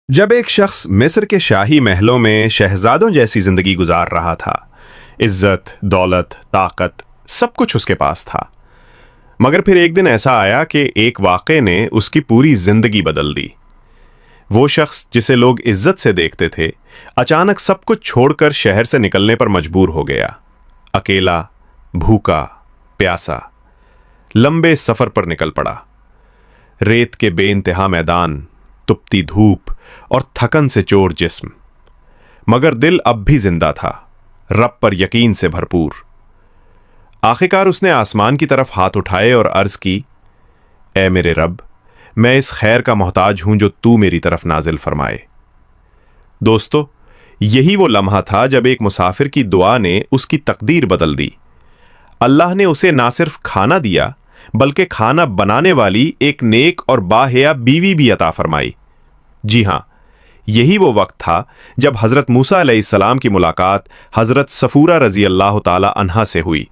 जब एक शख्स मिस्र के शाही महलों में शहजादों जैसी जिंदगी गुजार रहा था, इज्जत, दौलत, ताकत सब कुछ उसके पास था। मगर फिर एक दिन ऐसा आया कि एक वाक़े ने उसकी पूरी जिंदगी बदल दी। वो शख्स जिसे लोग इज्जत से देखते थे, अचानक सब कुछ छोड़कर शहर से निकलने पर मजबूर हो गया। अकेला, भूखा, प्यासा, लंबे सफर पर निकल पड़ा। रेत के बेइंतहा मैदान, तुपती धूप और थकन से चोर जिस्म, मगर दिल अब भी जिंदा था, रब पर यकीन से भरपूर। आखिरकार उसने आसमान की तरफ हाथ उठाए और अर्ज की, ऐ मेरे रब, मैं इस खैर का मोहताज हूं जो तू मेरी तरफ नाजिल फरमाए। दोस्तों, यही वो लम्हा था जब एक मुसाफिर की दुआ ने उसकी तकदीर बदल दी। अल्लाह ने उसे ना सिर्फ खाना दिया, बल्कि खाना बनाने वाली एक नेक और बाहया बीवी भी अता फरमाई। जी हां, यही वो वक्त था जब हज़रत मूसा अलैहिस्सलाम की मुलाकात हज़रत सफूरा रज़ी अल्लाह ताला अन्हा से हुई।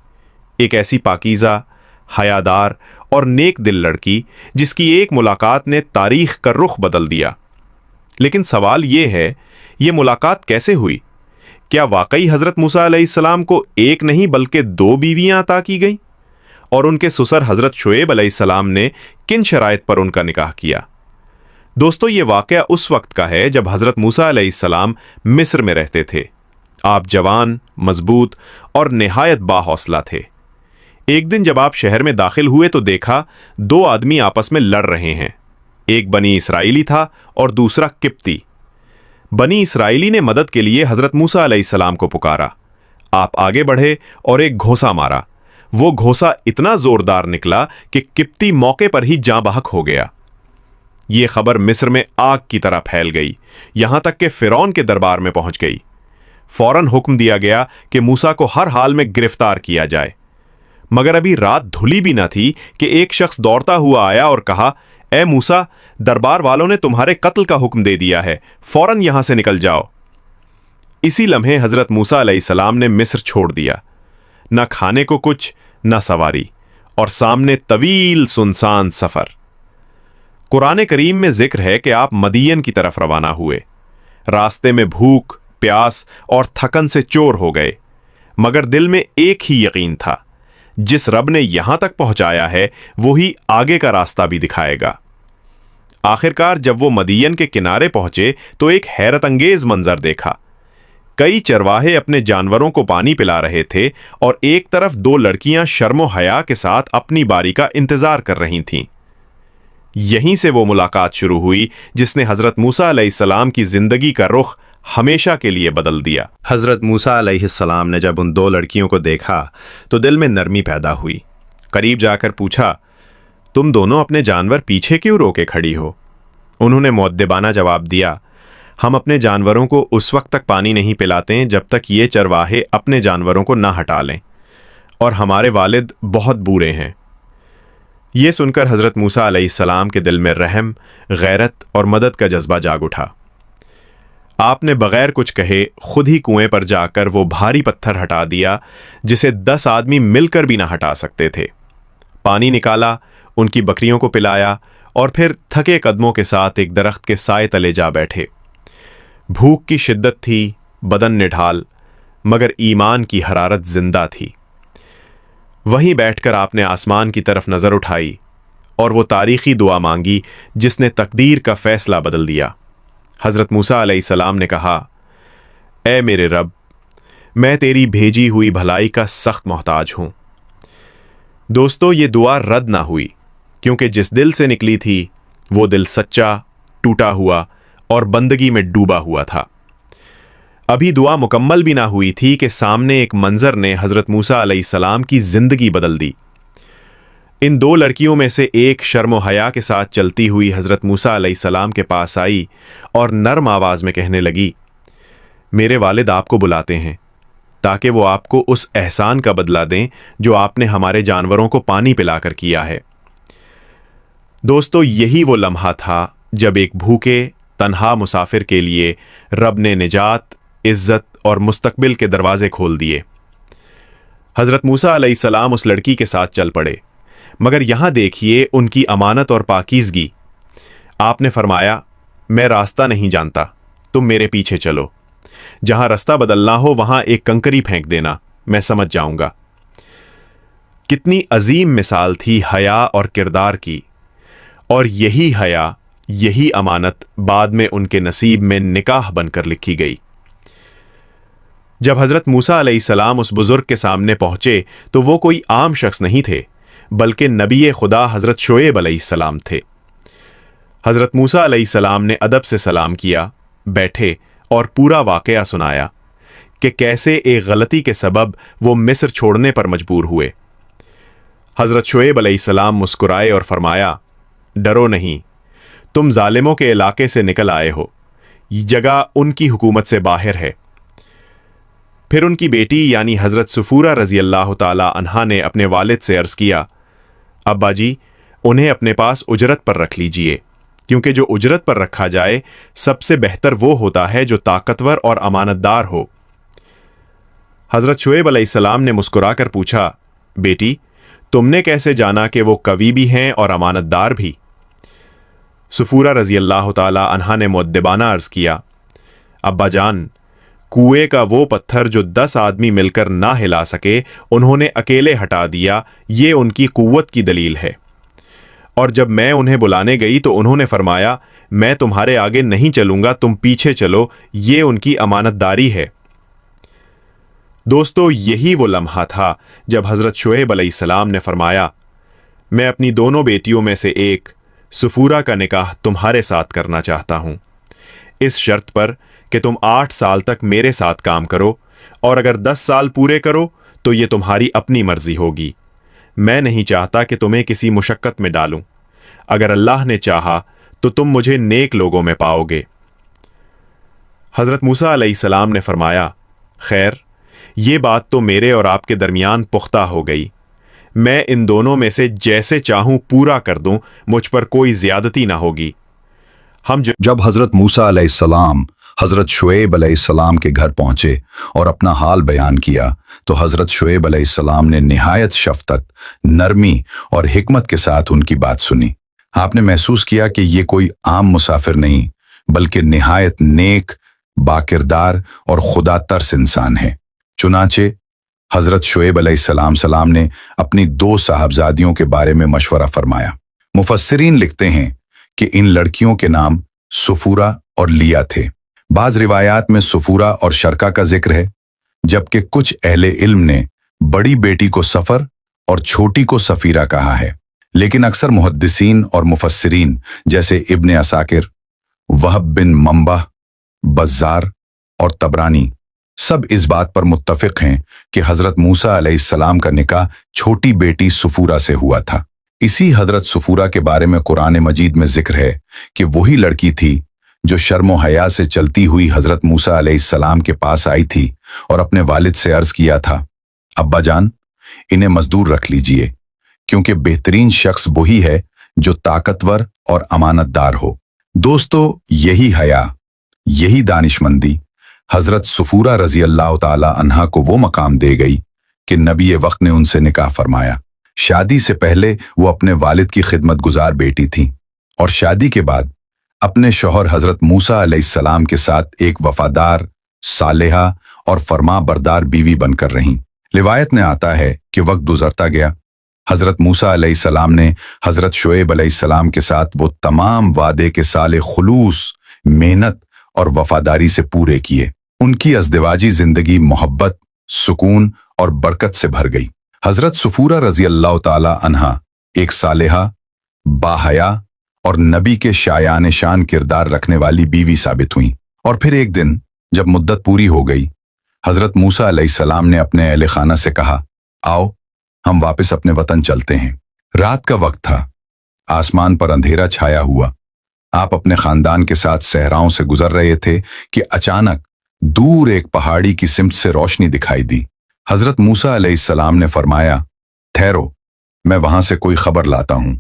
एक ऐसी पाकीज़ा, हयादार और नेक दिल लड़की जिसकी एक मुलाकात ने तारीख का रुख बदल दिया। लेकिन सवाल ये है, ये मुलाकात कैसे हुई? क्या वाकई हज़रत मूसा अलैहिस्सलाम को एक नहीं बल्कि दो बीवियां अता की गईं? और उनके सुसर हज़रत शुएब अलैहिस्सलाम ने किन शराइत पर उनका निकाह किया? दोस्तों, ये वाक़या उस वक्त का है जब हज़रत मूसा अलैहिस्सलाम मिस्र में रहते थे। आप जवान, मजबूत और निहायत बाहौसला थे। एक दिन जब आप शहर में दाखिल हुए तो देखा दो आदमी आपस में लड़ रहे हैं। एक बनी इसराइली था और दूसरा किप्ती। बनी इसराइली ने मदद के लिए हज़रत मूसा अलैहिस्सलाम को पुकारा। आप आगे बढ़े और एक घोंसा मारा। वो घोंसा इतना जोरदार निकला कि किप्ती मौके पर ही जाँ बहक हो गया। ये खबर मिस्र में आग की तरह फैल गई, यहां तक कि फिरौन के दरबार में पहुंच गई। फौरन हुक्म दिया गया कि मूसा को हर हाल में गिरफ्तार किया जाए। मगर अभी रात धुली भी न थी कि एक शख्स दौड़ता हुआ आया और कहा, ए मूसा, दरबार वालों ने तुम्हारे कत्ल का हुक्म दे दिया है, फौरन यहां से निकल जाओ। इसी लम्हे हजरत मूसा अलैहिस्सलाम ने मिस्र छोड़ दिया। न खाने को कुछ, न सवारी, और सामने तवील सुनसान सफर। कुरान करीम में जिक्र है कि आप मदियन की तरफ रवाना हुए। रास्ते में भूख, प्यास और थकन से चोर हो गए, मगर दिल में एक ही यकीन था, जिस रब ने यहां तक पहुंचाया है वही आगे का रास्ता भी दिखाएगा। आखिरकार जब वो मदियन के किनारे पहुंचे तो एक हैरत अंगेज मंजर देखा। कई चरवाहे अपने जानवरों को पानी पिला रहे थे और एक तरफ दो लड़कियां शर्मो हया के साथ अपनी बारी का इंतजार कर रही थीं। यहीं से वो मुलाकात शुरू हुई जिसने हज़रत मूसा अलैहिस्सलाम की जिंदगी का रुख हमेशा के लिए बदल दिया। हज़रत मूसा अलैहिस्सलाम ने जब उन दो लड़कियों को देखा तो दिल में नरमी पैदा हुई। करीब जाकर पूछा, तुम दोनों अपने जानवर पीछे क्यों रोके खड़ी हो? उन्होंने मुअद्दिबाना जवाब दिया, हम अपने जानवरों को उस वक्त तक पानी नहीं पिलाते जब तक ये चरवाहे अपने जानवरों को ना हटा लें, और हमारे वालिद बहुत बूढ़े हैं। ये सुनकर हज़रत मूसा अलैहिस्सलाम के दिल में रहम, गैरत और मदद का जज्बा जाग उठा। आपने बगैर कुछ कहे खुद ही कुएं पर जाकर वो भारी पत्थर हटा दिया जिसे 10 आदमी मिलकर भी ना हटा सकते थे। पानी निकाला, उनकी बकरियों को पिलाया और फिर थके कदमों के साथ एक दरख्त के साए तले जा बैठे। भूख की शिद्दत थी, बदन निढाल, मगर ईमान की हरारत जिंदा थी। वहीं बैठकर आपने आसमान की तरफ नजर उठाई और वो तारीखी दुआ मांगी जिसने तकदीर का फैसला बदल दिया। हज़रत मूसा अलैहिस्सलाम ने कहा, ऐ मेरे रब, मैं तेरी भेजी हुई भलाई का सख्त मोहताज हूं। दोस्तों, ये दुआ रद्द ना हुई, क्योंकि जिस दिल से निकली थी वो दिल सच्चा, टूटा हुआ और बंदगी में डूबा हुआ था। अभी दुआ मुकम्मल भी ना हुई थी कि सामने एक मंजर ने हज़रत मूसा अलैहिस्सलाम की जिंदगी बदल दी। इन दो लड़कियों में से एक शर्म हया के साथ चलती हुई हज़रत मूसा अलैहिस्सलाम के पास आई और नरम आवाज़ में कहने लगी, मेरे वालिद आपको बुलाते हैं ताकि वो आपको उस एहसान का बदला दें जो आपने हमारे जानवरों को पानी पिलाकर किया है। दोस्तों, यही वो लम्हा था जब एक भूखे तन्हा मुसाफिर के लिए रब ने निजात, इज्जत और मुस्तकबिल के दरवाजे खोल दिए। हज़रत मूसा अलैहिस्सलाम उस लड़की के साथ चल पड़े, मगर यहां देखिए उनकी अमानत और पाकीज़गी। आपने फरमाया, मैं रास्ता नहीं जानता, तुम मेरे पीछे चलो। जहां रास्ता बदलना हो वहां एक कंकरी फेंक देना, मैं समझ जाऊंगा। कितनी अजीम मिसाल थी हया और किरदार की, और यही हया, यही अमानत बाद में उनके नसीब में निकाह बनकर लिखी गई। जब हज़रत मूसा अलैहिस्सलाम उस बुजुर्ग के सामने पहुंचे तो वो कोई आम शख्स नहीं थे, बल्कि नबी खुदा हज़रत शुएब अलैहिस्सलाम थे। हज़रत मूसा अलैहिस्सलाम ने अदब से सलाम किया, बैठे और पूरा वाक़या सुनाया कि कैसे एक गलती के सबब वो मिस्र छोड़ने पर मजबूर हुए। हज़रत शुएब अलैहिस्सलाम मुस्कुराए और फरमाया, डरो नहीं, तुम जालिमों के इलाके से निकल आए हो, ये जगह उनकी हुकूमत से बाहर है। फिर उनकी बेटी यानी हज़रत सफूरा रज़ी अल्लाह ताला अन्हा ने अपने वालिद से अर्ज़ किया, अब्बा जी, उन्हें अपने पास उजरत पर रख लीजिए, क्योंकि जो उजरत पर रखा जाए सबसे बेहतर वो होता है जो ताकतवर और अमानतदार हो। हज़रत शुएब अलैहिस्सलाम ने मुस्कुराकर पूछा, बेटी, तुमने कैसे जाना कि वो कवि भी हैं और अमानतदार भी? सफूरा रज़ी अल्लाह ताला अन्हा ने मुअद्दिबाना अर्ज़ किया, अब्बा जान, कुएं का वो पत्थर जो 10 आदमी मिलकर ना हिला सके, उन्होंने अकेले हटा दिया, ये उनकी कुव्वत की दलील है। और जब मैं उन्हें बुलाने गई तो उन्होंने फरमाया, मैं तुम्हारे आगे नहीं चलूंगा, तुम पीछे चलो, ये उनकी अमानतदारी है। दोस्तों, यही वो लम्हा था जब हज़रत शुएब अलैहिस्सलाम ने फरमाया, मैं अपनी दोनों बेटियों में से एक सफूरा का निकाह तुम्हारे साथ करना चाहता हूं, इस शर्त पर कि तुम 8 साल तक मेरे साथ काम करो, और अगर 10 साल पूरे करो तो ये तुम्हारी अपनी मर्जी होगी। मैं नहीं चाहता कि तुम्हें किसी मुशक्कत में डालूं। अगर अल्लाह ने चाहा तो तुम मुझे नेक लोगों में पाओगे। हज़रत मूसा अलैहिस्सलाम ने फरमाया, खैर, ये बात तो मेरे और आपके दरमियान पुख्ता हो गई। मैं इन दोनों में से जैसे चाहूं पूरा कर दूं, मुझ पर कोई ज्यादती ना होगी। जब हज़रत मूसा अलैहिस्सलाम हज़रत शुएब अलैहिस्सलाम के घर पहुंचे और अपना हाल बयान किया तो हज़रत शुएब अलैहिस्सलाम ने निहायत शफ़क़त, नरमी और हिकमत के साथ उनकी बात सुनी। आपने महसूस किया कि ये कोई आम मुसाफिर नहीं, बल्कि निहायत नेक, बाकिरदार और खुदा तरस इंसान है। चुनाचे हज़रत शुएब अलैहिस्सलाम ने अपनी 2 साहबजादियों के बारे में मशवरा फरमाया। मुफस्सिरीन लिखते हैं कि इन लड़कियों के नाम सफूरा और लिया थे। बाज़ रिवायात में सफूरा और शरका का जिक्र है, जबकि कुछ अहले इल्म ने बड़ी बेटी को सफ़र और छोटी को सफ़ीरा कहा है। लेकिन अक्सर मुहद्दिसीन और मुफस्सिरीन जैसे इब्न असाकिर, वहब बिन मंबह, बज़्ज़ार और तबरानी सब इस बात पर मुत्तफ़िक़ हैं कि हज़रत मूसा अलैहिस्सलाम का निकाह छोटी बेटी सफूरा से हुआ था। इसी हज़रत सफूरा के बारे में कुरान मजीद में जिक्र है कि वही लड़की थी जो शर्म हया से चलती हुई हज़रत मूसा अलैहिस्सलाम के पास आई थी और अपने वालिद से अर्ज़ किया था, अब्बा जान, इन्हें मजदूर रख लीजिए, क्योंकि बेहतरीन शख्स वही है जो ताकतवर और अमानतदार हो। दोस्तों, यही हया, यही दानिशमंदी हज़रत सफूरा रज़ी अल्लाह ताला अन्हा को वो मकाम दे गई कि नबी वक्त ने उनसे निकाह फरमाया। शादी से पहले वो अपने वालिद की खिदमत गुजार बेटी थी और शादी के बाद अपने शौहर हज़रत मूसा अलैहिस्सलाम के साथ एक वफादार, सालेहा और फरमा बरदार बीवी बनकर रहीं। रिवायत में आता है कि वक्त गुजरता गया, हज़रत मूसा अलैहिस्सलाम ने हज़रत शुएब अलैहिस्सलाम के साथ वो तमाम वादे के साले खुलूस, मेहनत और वफादारी से पूरे किए। उनकी अज़दिवाजी जिंदगी मोहब्बत, सुकून और बरकत से भर गई। हज़रत सफूरा रज़ी अल्लाह ताला अन्हा एक सालेहा, बाहया और नबी के शायान शान किरदार रखने वाली बीवी साबित हुई। और फिर एक दिन जब मुद्दत पूरी हो गई, हज़रत मूसा अलैहिस्सलाम ने अपने अहले खाना से कहा, आओ हम वापस अपने वतन चलते हैं। रात का वक्त था, आसमान पर अंधेरा छाया हुआ। आप अपने खानदान के साथ सहराओं से गुजर रहे थे कि अचानक दूर एक पहाड़ी की सिमत से रोशनी दिखाई दी। हज़रत मूसा अलैहिस्सलाम ने फरमाया, ठहरो, मैं वहां से कोई खबर लाता हूं,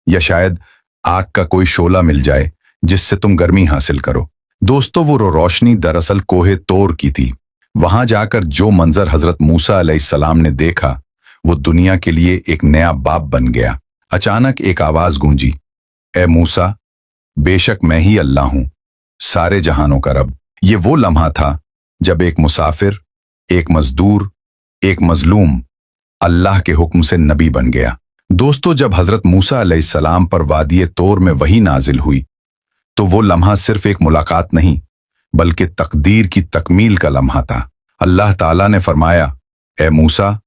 या शायद आग का कोई शोला मिल जाए जिससे तुम गर्मी हासिल करो। दोस्तों, वो रोशनी दरअसल कोहे तोर की थी। वहां जाकर जो मंजर हज़रत मूसा अलैहिस्सलाम ने देखा वो दुनिया के लिए एक नया बाब बन गया। अचानक एक आवाज गूंजी, ए मूसा, बेशक मैं ही अल्लाह हूं, सारे जहानों का रब। ये वो लम्हा था जब एक मुसाफिर, एक मजदूर, एक मजलूम अल्लाह के हुक्म से नबी बन गया। दोस्तों, जब हजरत मूसा अलैहिस्सलाम पर वादिये तौर में वही नाजिल हुई तो वो लम्हा सिर्फ एक मुलाकात नहीं बल्कि तकदीर की तकमील का लम्हा था। अल्लाह ताला ने फरमाया, ए मूसा,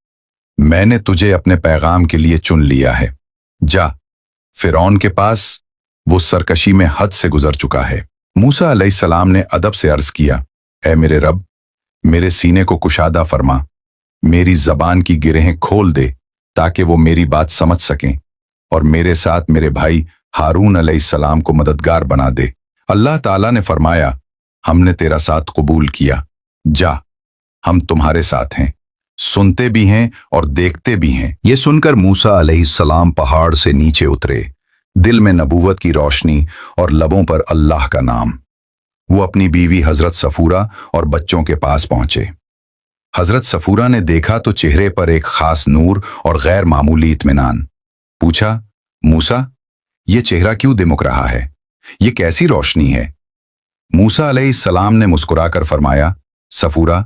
मैंने तुझे अपने पैगाम के लिए चुन लिया है। जा फिरौन के पास, वो सरकशी में हद से गुजर चुका है। मूसा अलैहिस्सलाम ने अदब से अर्ज किया, ए मेरे रब, मेरे सीने को कुशादा फरमा, मेरी जबान की गिरहें खोल दे ताकि वो मेरी बात समझ सकें और मेरे साथ मेरे भाई हारून अलैहिस्सलाम को मददगार बना दे। अल्लाह ताला ने फरमाया, हमने तेरा साथ कबूल किया, जा हम तुम्हारे साथ हैं, सुनते भी हैं और देखते भी हैं। ये सुनकर मूसा अलैहिस्सलाम पहाड़ से नीचे उतरे, दिल में नबूवत की रोशनी और लबों पर अल्लाह का नाम। वो अपनी बीवी हजरत सफूरा और बच्चों के पास पहुंचे। हजरत सफूरा ने देखा तो चेहरे पर एक खास नूर और गैर मामूली इत्मीनान। पूछा, मूसा, ये चेहरा क्यों दिमुक रहा है? ये कैसी रोशनी है? मूसा अलैहिस्सलाम ने मुस्कुराकर फरमाया, सफूरा,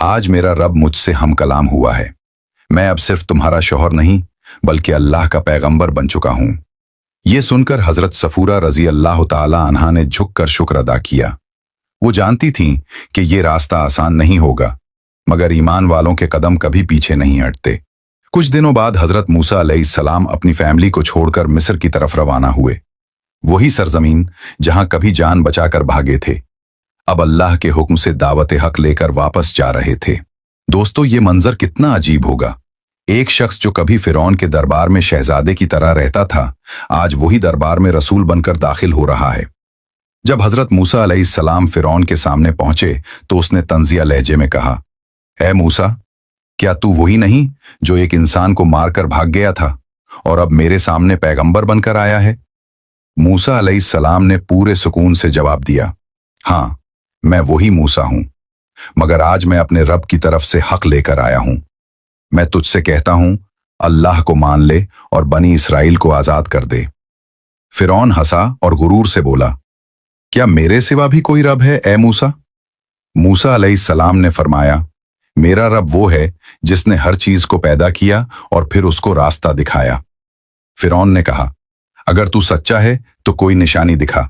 आज मेरा रब मुझसे हम कलाम हुआ है। मैं अब सिर्फ तुम्हारा शौहर नहीं बल्कि अल्लाह का पैगंबर बन चुका हूं। ये सुनकर हजरत सफूरा रजी अल्लाह ताला अन्हा ने झुककर शुक्र अदा किया। वो जानती थीं कि ये रास्ता आसान नहीं होगा, मगर ईमान वालों के कदम कभी पीछे नहीं हटते। कुछ दिनों बाद हजरत मूसा अलैहिस्सलाम अपनी फैमिली को छोड़कर मिस्र की तरफ रवाना हुए। वही सरजमीन जहां कभी जान बचाकर भागे थे, अब अल्लाह के हुक्म से दावत हक लेकर वापस जा रहे थे। दोस्तों, ये मंजर कितना अजीब होगा। एक शख्स जो कभी फिरौन के दरबार में शहजादे की तरह रहता था, आज वही दरबार में रसूल बनकर दाखिल हो रहा है। जब हजरत मूसा अलैहिस्सलाम फिरौन के सामने पहुंचे तो उसने तंजिया लहजे में कहा, ए मूसा, क्या तू वही नहीं जो एक इंसान को मारकर भाग गया था और अब मेरे सामने पैगंबर बनकर आया है? मूसा अलैहिस्सलाम ने पूरे सुकून से जवाब दिया, हाँ, मैं वही मूसा हूं, मगर आज मैं अपने रब की तरफ से हक लेकर आया हूं। मैं तुझसे कहता हूं, अल्लाह को मान ले और बनी इसराइल को आजाद कर दे। फिरौन हंसा और गुरूर से बोला, क्या मेरे सिवा भी कोई रब है ए मूसा? मूसा अलैहिस्सलाम ने फरमाया, मेरा रब वो है जिसने हर चीज को पैदा किया और फिर उसको रास्ता दिखाया। फिरौन ने कहा, अगर तू सच्चा है तो कोई निशानी दिखा।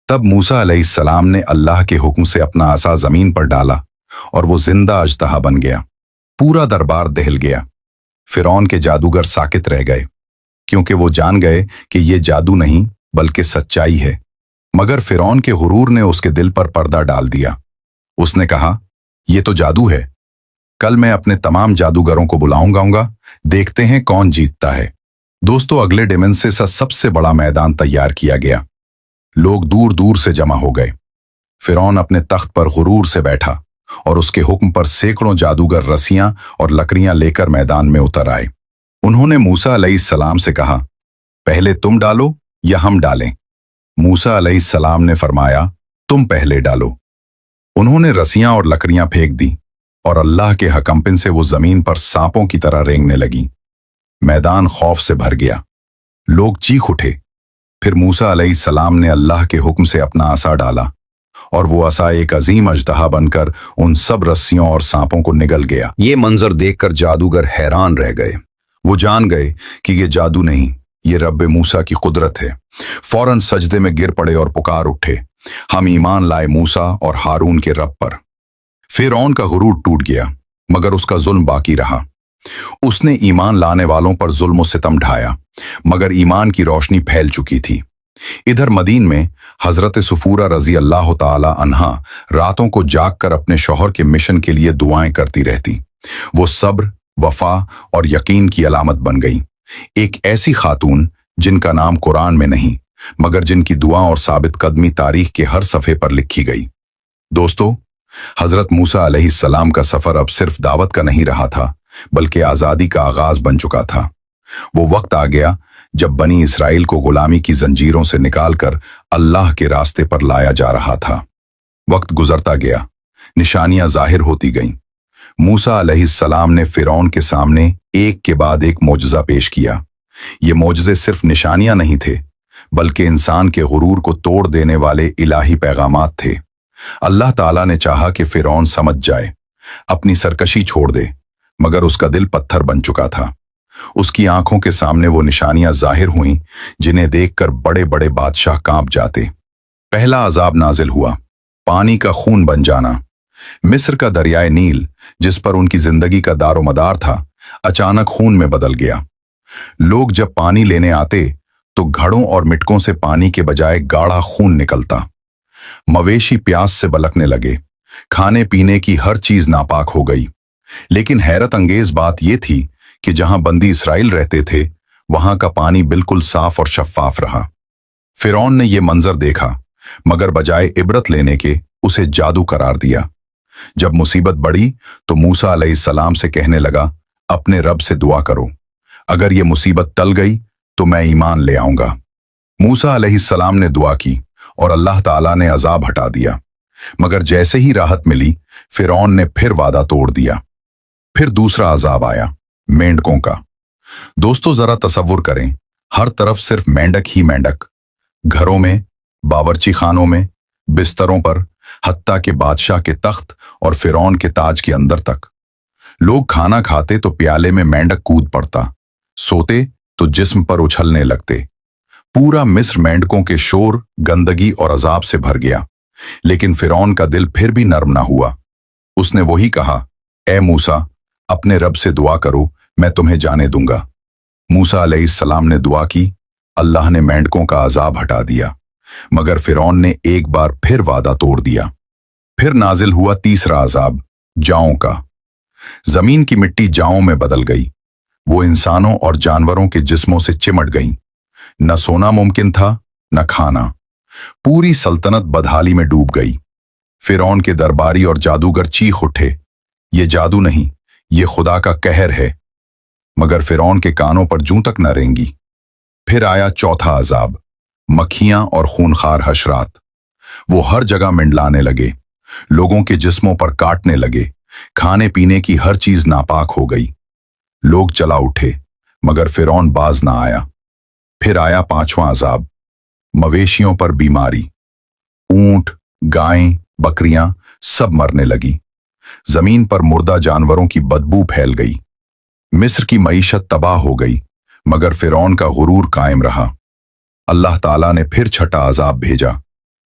तब मूसा अलैहिस्सलाम ने अल्लाह के हुक्म से अपना असा जमीन पर डाला और वो जिंदा अजदहा बन गया। पूरा दरबार दहल गया। फिरौन के जादूगर साकित रह गए, क्योंकि वो जान गए कि ये जादू नहीं बल्कि सच्चाई है। मगर फिरौन के गुरूर ने उसके दिल पर पर्दा डाल दिया। उसने कहा, ये तो जादू है, कल मैं अपने तमाम जादूगरों को बुलाऊंगा, देखते हैं कौन जीतता है। दोस्तों, अगले डिमेंशन से सबसे बड़ा मैदान तैयार किया गया। लोग दूर दूर से जमा हो गए। फिरौन अपने तख्त पर गुरूर से बैठा और उसके हुक्म पर सैकड़ों जादूगर रस्सियां और लकड़ियां लेकर मैदान में उतर आए। उन्होंने मूसा अलैहिस्सलाम से कहा, पहले तुम डालो या हम डालें? मूसा अलैहिस्सलाम ने फरमाया, तुम पहले डालो। उन्होंने रस्सियां और लकड़ियां फेंक दी और अल्लाह के हकम्पिन से वो जमीन पर सांपों की तरह रेंगने लगी। मैदान खौफ से भर गया। लोग चीख उठे। फिर मूसा अलैहिस्सलाम ने अल्लाह के हुक्म से अपना असा डाला और वो असा एक अजीम अजदहा बनकर उन सब रस्सियों और सांपों को निगल गया। ये मंजर देखकर जादूगर हैरान रह गए। वो जान गए कि ये जादू नहीं, ये रब मूसा की कुदरत है। फौरन सजदे में गिर पड़े और पुकार उठे, हम ईमान लाए मूसा और हारून के रब पर। फिरौन का गुरूर टूट गया, मगर उसका जुल्म बाकी रहा। उसने ईमान लाने वालों पर जुल्म और सितम ढाया, मगर ईमान की रोशनी फैल चुकी थी। इधर मदीन में हजरत सफूरा रजी अल्लाह ताला अन्हा रातों को जागकर अपने शौहर के मिशन के लिए दुआएं करती रहती। वो सब्र, वफा और यकीन की अलामत बन गई। एक ऐसी खातून जिनका नाम कुरान में नहीं, मगर जिनकी दुआ और साबित कदमी तारीख के हर सफ़े पर लिखी गई। दोस्तों, हजरत मूसा अलैहिस्सलाम का सफर अब सिर्फ दावत का नहीं रहा था, बल्कि आज़ादी का आगाज बन चुका था। वो वक्त आ गया जब बनी इसराइल को गुलामी की जंजीरों से निकालकर अल्लाह के रास्ते पर लाया जा रहा था। वक्त गुजरता गया, निशानियां जाहिर होती गईं। मूसा अलैहिस्सलाम ने फिरौन के सामने एक के बाद एक मोजज़ा पेश किया। ये मोजज़े सिर्फ निशानियां नहीं थे, बल्कि इंसान के गुरूर को तोड़ देने वाले इलाही पैगामात थे। अल्लाह ताला ने चाहा कि फिरौन समझ जाए, अपनी सरकशी छोड़ दे, मगर उसका दिल पत्थर बन चुका था। उसकी आंखों के सामने वो निशानियां जाहिर हुईं जिन्हें देखकर बड़े बड़े बादशाह कांप जाते। पहला अजाब नाजिल हुआ, पानी का खून बन जाना। मिस्र का दरियाए नील, जिस पर उनकी जिंदगी का दारोमदार था, अचानक खून में बदल गया। लोग जब पानी लेने आते तो घड़ों और मिटकों से पानी के बजाय गाढ़ा खून निकलता। मवेशी प्यास से बलकने लगे, खाने पीने की हर चीज नापाक हो गई। लेकिन हैरत अंगेज बात यह थी कि जहां बंदी इसराइल रहते थे, वहां का पानी बिल्कुल साफ और शफ्फाफ रहा। फिरौन ने यह मंजर देखा, मगर बजाय इबरत लेने के उसे जादू करार दिया। जब मुसीबत बढ़ी तो मूसा अलैहिस्सलाम से कहने लगा, अपने रब से दुआ करो, अगर ये मुसीबत टल गई तो मैं ईमान ले आऊंगा। मूसा अलैहिस्सलाम ने दुआ की और अल्लाह ताला ने अजाब हटा दिया। मगर जैसे ही राहत मिली, फिरौन ने फिर वादा तोड़ दिया। फिर दूसरा अजाब आया, मेंढकों का। दोस्तों, जरा तसव्वुर करें, हर तरफ सिर्फ मेंढक ही मेंढक। घरों में, बावर्ची खानों में, बिस्तरों पर, हत्ता के बादशाह के तख्त और फिरौन के ताज के अंदर तक। लोग खाना खाते तो प्याले में मेंढक कूद पड़ता, सोते तो जिस्म पर उछलने लगते। पूरा मिस्र मेंढकों के शोर, गंदगी और अजाब से भर गया। लेकिन फिरौन का दिल फिर भी नर्म ना हुआ। उसने वही कहा, ए मूसा, अपने रब से दुआ करो, मैं तुम्हें जाने दूंगा। मूसा अलैहिस्सलाम ने दुआ की, अल्लाह ने मेंढकों का अजाब हटा दिया। मगर फिरौन ने एक बार फिर वादा तोड़ दिया। फिर नाजिल हुआ तीसरा अजाब, जाओं का। जमीन की मिट्टी जाओं में बदल गई। वो इंसानों और जानवरों के जिस्मों से चिमट गई। न सोना मुमकिन था, न खाना। पूरी सल्तनत बदहाली में डूब गई। फिरौन के दरबारी और जादूगर चीख उठे, ये जादू नहीं, ये खुदा का कहर है। मगर फिरौन के कानों पर जूं तक न रेंगी। फिर आया चौथा अजाब, मक्खियां और खूनखार हशरात। वो हर जगह मिंडलाने लगे, लोगों के जिस्मों पर काटने लगे। खाने पीने की हर चीज नापाक हो गई। लोग चला उठे, मगर फिरौन बाज ना आया। फिर आया पांचवां अजाब, मवेशियों पर बीमारी। ऊंट, गायें, बकरियां सब मरने लगी। जमीन पर मुर्दा जानवरों की बदबू फैल गई। मिस्र की मईशत तबाह हो गई, मगर फिरौन का गुरूर कायम रहा। अल्लाह ताला ने फिर छठा अजाब भेजा,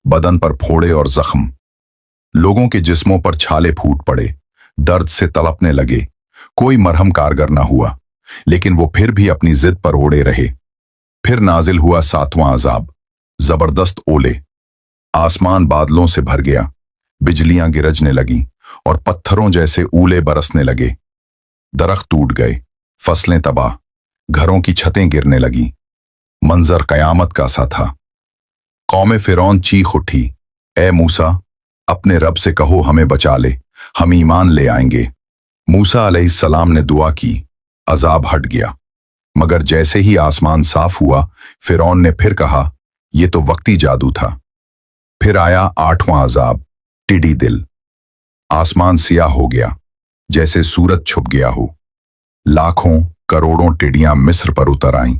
बदन पर फोड़े और जख्म। लोगों के जिस्मों पर छाले फूट पड़े, दर्द से तड़पने लगे। कोई मरहम कारगर ना हुआ, लेकिन वो फिर भी अपनी जिद पर ओढ़े रहे। फिर नाजिल हुआ सातवां अजाब, जबरदस्त ओले। आसमान बादलों से भर गया, बिजलियां गिरजने लगी और पत्थरों जैसे ऊले बरसने लगे। दरख्त टूट गए, फसलें तबाह, घरों की छतें गिरने लगी। मंजर कयामत का सा था। कौमे फिरौन चीख उठी, ए मूसा, अपने रब से कहो हमें बचा ले, हम ईमान ले आएंगे। मूसा अलैहिस्सलाम ने दुआ की, अजाब हट गया। मगर जैसे ही आसमान साफ हुआ, फिरौन ने फिर कहा, यह तो वक्ती जादू था। फिर आया आठवां अजाब, टिड्डी दिल। आसमान सियाह हो गया, जैसे सूरज छुप गया हो। लाखों करोड़ों टिड्डियां मिस्र पर उतर आईं।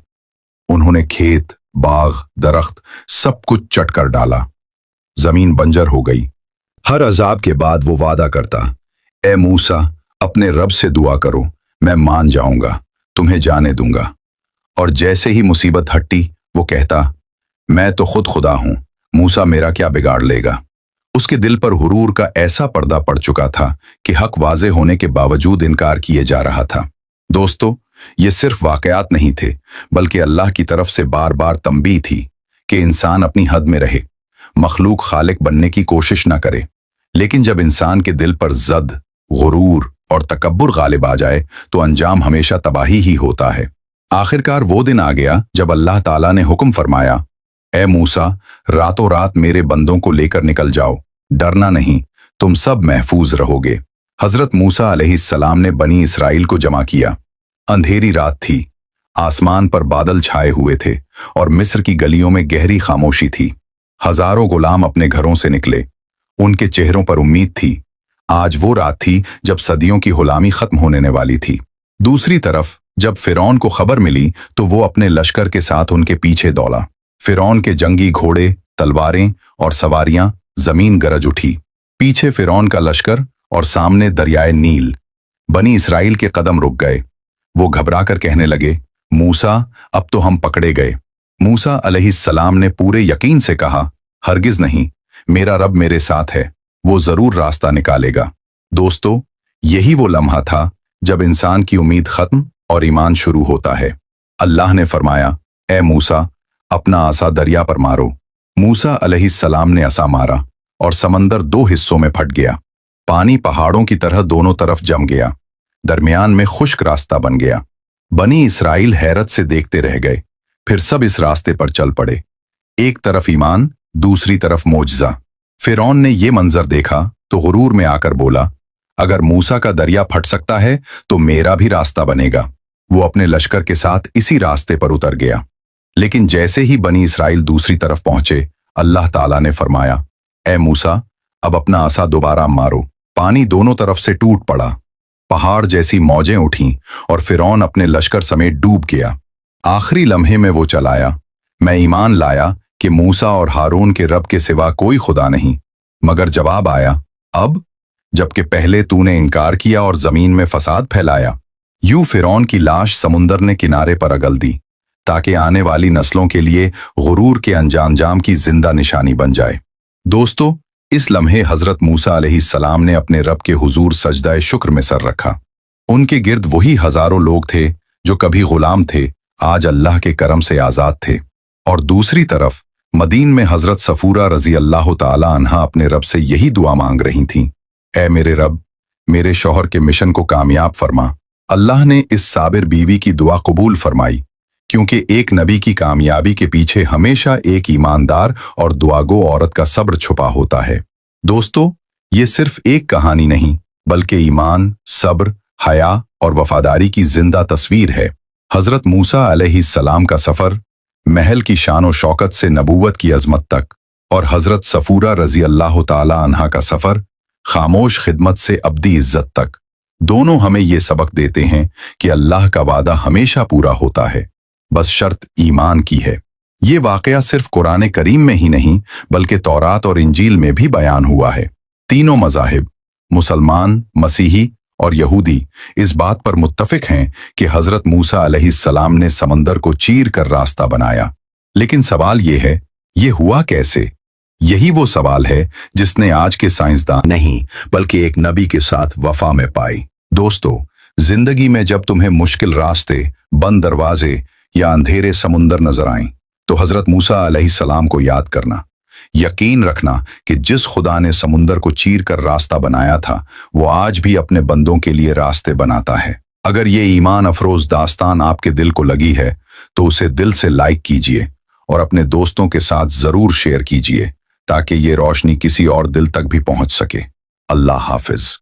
उन्होंने खेत, बाग, दरख्त सब कुछ चट कर डाला। जमीन बंजर हो गई। हर अजाब के बाद वो वादा करता, ए मूसा, अपने रब से दुआ करो, मैं मान जाऊंगा, तुम्हें जाने दूंगा। और जैसे ही मुसीबत हटी, वो कहता, मैं तो खुद खुदा हूं, मूसा मेरा क्या बिगाड़ लेगा। उसके दिल पर हुरूर का ऐसा पर्दा पड़ चुका था कि हक वाजे होने के बावजूद इनकार किए जा रहा था। दोस्तों, ये सिर्फ वाकयात नहीं थे, बल्कि अल्लाह की तरफ से बार बार तंबीह थी कि इंसान अपनी हद में रहे, मखलूक खालिक बनने की कोशिश न करे। लेकिन जब इंसान के दिल पर जद, गुरूर और तकब्बुर गालिब आ जाए तो अंजाम हमेशा तबाही ही होता है। आखिरकार वो दिन आ गया जब अल्लाह ताला ने हुक्म फरमाया, ए मूसा, रातों रात मेरे बंदों को लेकर निकल जाओ, डरना नहीं, तुम सब महफूज रहोगे। हजरत मूसा अलैहिस्सलाम ने बनी इसराइल को जमा किया। अंधेरी रात थी, आसमान पर बादल छाए हुए थे और मिस्र की गलियों में गहरी खामोशी थी। हजारों गुलाम अपने घरों से निकले, उनके चेहरों पर उम्मीद थी। आज वो रात थी जब सदियों की गुलामी खत्म होने वाली थी। दूसरी तरफ जब फिरौन को खबर मिली तो वो अपने लश्कर के साथ उनके पीछे दौड़ा। फिरौन के जंगी घोड़े, तलवारें और सवारियां जमीन गरज उठी। पीछे फिरौन का लश्कर और सामने दरियाए नील। बनी इसराइल के कदम रुक गए। वो घबराकर कहने लगे, मूसा, अब तो हम पकड़े गए। मूसा अलैहिस्सलाम ने पूरे यकीन से कहा, हरगिज नहीं, मेरा रब मेरे साथ है, वो जरूर रास्ता निकालेगा। दोस्तों, यही वो लम्हा था जब इंसान की उम्मीद खत्म और ईमान शुरू होता है। अल्लाह ने फरमाया, ए मूसा, अपना आसा दरिया पर मारो। मूसा अलैहिस्सलाम ने आसा मारा और समंदर दो हिस्सों में फट गया। पानी पहाड़ों की तरह दोनों तरफ जम गया। दरमियान में खुश्क रास्ता बन गया। बनी इसराइल हैरत से देखते रह गए। फिर सब इस रास्ते पर चल पड़े। एक तरफ ईमान, दूसरी तरफ मोजज़ा। फिरौन ने ये मंजर देखा तो गुरूर में आकर बोला, अगर मूसा का दरिया फट सकता है तो मेरा भी रास्ता बनेगा। वो अपने लश्कर के साथ इसी रास्ते पर उतर गया। लेकिन जैसे ही बनी इसराइल दूसरी तरफ पहुंचे, अल्लाह ताला ने फरमाया, ए मूसा, अब अपना आसा दोबारा मारो। पानी दोनों तरफ से टूट पड़ा। पहाड़ जैसी मौजें उठीं और फिरौन अपने लश्कर समेत डूब गया। आखिरी लम्हे में वो चलाया, मैं ईमान लाया कि मूसा और हारून के रब के सिवा कोई खुदा नहीं। मगर जवाब आया, अब, जबकि पहले तूने इनकार किया और जमीन में फसाद फैलाया। यूं फिरौन की लाश समुंदर ने किनारे पर अगल दी, ताकि आने वाली नस्लों के लिए गुरूर के अंजाम की जिंदा निशानी बन जाए। दोस्तों, इस लम्हे हजरत मूसा अलैहिस्सलाम ने अपने रब के हुजूर सजदाए शुक्र में सर रखा। उनके गिर्द वही हजारों लोग थे जो कभी गुलाम थे, आज अल्लाह के करम से आजाद थे। और दूसरी तरफ मदीन में हजरत सफूरा रजी अल्लाह ताला अन्हा अपने रब से यही दुआ मांग रही थीं, ए मेरे रब, मेरे शौहर के मिशन को कामयाब फरमा। अल्लाह ने इस साबिर बीवी की दुआ कबूल फरमाई, क्योंकि एक नबी की कामयाबी के पीछे हमेशा एक ईमानदार और दुआगो औरत का सब्र छुपा होता है। दोस्तों, ये सिर्फ एक कहानी नहीं, बल्कि ईमान, सब्र, हया और वफादारी की जिंदा तस्वीर है। हजरत मूसा अलैहिस्सलाम का सफर महल की शान और शौकत से नबूवत की अजमत तक, और हजरत सफूरा रजी अल्लाह ताला अन्हा का सफर खामोश खिदमत से अब्दी इज्जत तक, दोनों हमें ये सबक देते हैं कि अल्लाह का वादा हमेशा पूरा होता है, बस शर्त ईमान की है। ये वाकया सिर्फ कुरान करीम में ही नहीं, बल्कि तौरात और इंजील में भी बयान हुआ है। तीनों मज़ाहिब, मुसलमान, मसीही और यहूदी, इस बात पर मुत्तफिक हैं कि हजरत मूसा अलैहिस्सलाम ने समंदर को चीर कर रास्ता बनाया। लेकिन सवाल ये है, ये हुआ कैसे? यही वो सवाल है जिसने आज के साइंसदान नहीं, बल्कि एक नबी के साथ वफा में पाई। दोस्तों, जिंदगी में जब तुम्हें मुश्किल रास्ते, बंद दरवाजे या अंधेरे समुंदर नजर आएं, तो हजरत मूसा अलैहिस्सलाम को याद करना। यकीन रखना कि जिस खुदा ने समुंदर को चीर कर रास्ता बनाया था, वो आज भी अपने बंदों के लिए रास्ते बनाता है। अगर ये ईमान अफरोज दास्तान आपके दिल को लगी है, तो उसे दिल से लाइक कीजिए और अपने दोस्तों के साथ जरूर शेयर कीजिए, ताकि ये रोशनी किसी और दिल तक भी पहुंच सके। अल्लाह हाफिज।